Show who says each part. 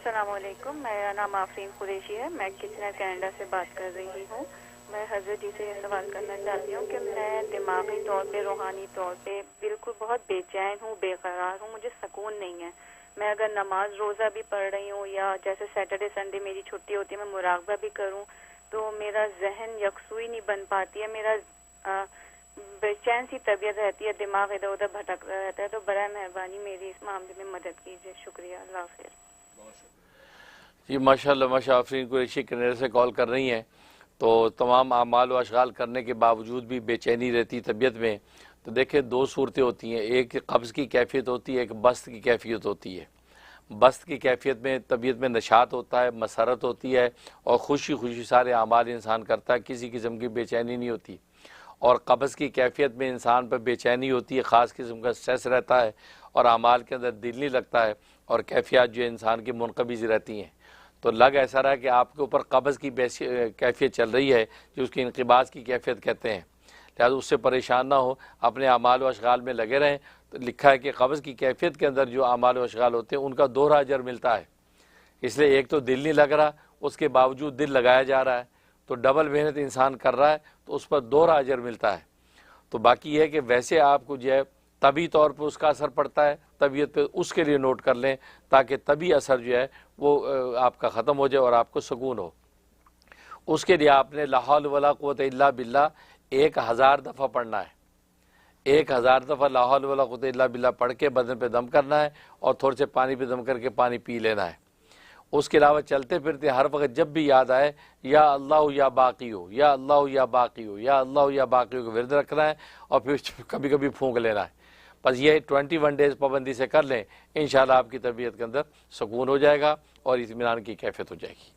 Speaker 1: السلام علیکم، میرا نام آفرین قریشی ہے، میں کچنر کینیڈا سے بات کر رہی ہوں۔ میں حضرت جی سے یہ سوال کرنا چاہتی ہوں کہ میں دماغی طور پہ، روحانی طور پہ بالکل بہت بے چین ہوں، بے قرار ہوں، مجھے سکون نہیں ہے۔ میں اگر نماز روزہ بھی پڑھ رہی ہوں یا جیسے سیٹرڈے سنڈے میری چھٹی ہوتی ہے، میں مراقبہ بھی کروں تو میرا ذہن یکسوئی نہیں بن پاتی ہے، میرا بے چین سی طبیعت رہتی ہے، دماغ ادھر ادھر بھٹک رہا رہتا ہے۔ تو برائے مہربانی میری اس معاملے میں مدد کیجیے، شکریہ، اللہ حافظ۔
Speaker 2: جی ماشاء اللہ، ماشاء آفرین قریشی کینیڈا سے کال کر رہی ہیں۔ تو تمام اعمال و اشغال کرنے کے باوجود بھی بے چینی رہتی طبیعت میں، تو دیکھیں دو صورتیں ہوتی ہیں، ایک قبض کی کیفیت ہوتی ہے، ایک بست کی کیفیت ہوتی ہے۔ بست کی کیفیت میں طبیعت میں نشاط ہوتا ہے، مسرت ہوتی ہے اور خوشی خوشی سارے اعمال انسان کرتا ہے، کسی قسم کی بے چینی نہیں ہوتی۔ اور قبض کی کیفیت میں انسان پر بے چینی ہوتی ہے، خاص قسم کا سٹریس رہتا ہے اور اعمال کے اندر دل نہیں لگتا ہے اور کیفیات جو انسان کی منقبض رہتی ہیں۔ تو لگ ایسا رہا کہ آپ کے اوپر قبض کی کیفیت چل رہی ہے، جو اس کی انقباض کی کیفیت کہتے ہیں، لہٰذا اس سے پریشان نہ ہو، اپنے اعمال و اشغال میں لگے رہیں۔ تو لکھا ہے کہ قبض کی کیفیت کے اندر جو اعمال و اشغال ہوتے ہیں ان کا دوہرا اجر ملتا ہے، اس لیے ایک تو دل نہیں لگ رہا، اس کے باوجود دل لگایا جا رہا ہے، تو ڈبل محنت انسان کر رہا ہے تو اس پر دوہرا اجر ملتا ہے۔ تو باقی یہ ہے کہ ویسے آپ کو جو ہے طبی طور پہ اس کا اثر پڑتا ہے طبیعت پہ، اس کے لیے نوٹ کر لیں تاکہ طبی اثر جو ہے وہ آپ کا ختم ہو جائے اور آپ کو سکون ہو۔ اس کے لیے آپ نے لا حول ولا قوت الا باللہ 1000 دفعہ پڑھنا ہے، 1000 دفعہ لا حول ولا قوت الا باللہ پڑھ کے بدن پہ دم کرنا ہے اور تھوڑے سے پانی پہ دم کر کے پانی پی لینا ہے۔ اس کے علاوہ چلتے پھرتے ہر وقت جب بھی یاد آئے یا اللہ یا باقی ہو، یا اللہ یا باقی ہو، یا اللہ یا باقی ہو کو ورد رکھنا ہے اور پھر کبھی کبھی پھونک لینا ہے۔ بس یہ 21 ڈیز پابندی سے کر لیں، انشاءاللہ آپ کی طبیعت کے اندر سکون ہو جائے گا اور اطمینان کی کیفیت ہو جائے گی۔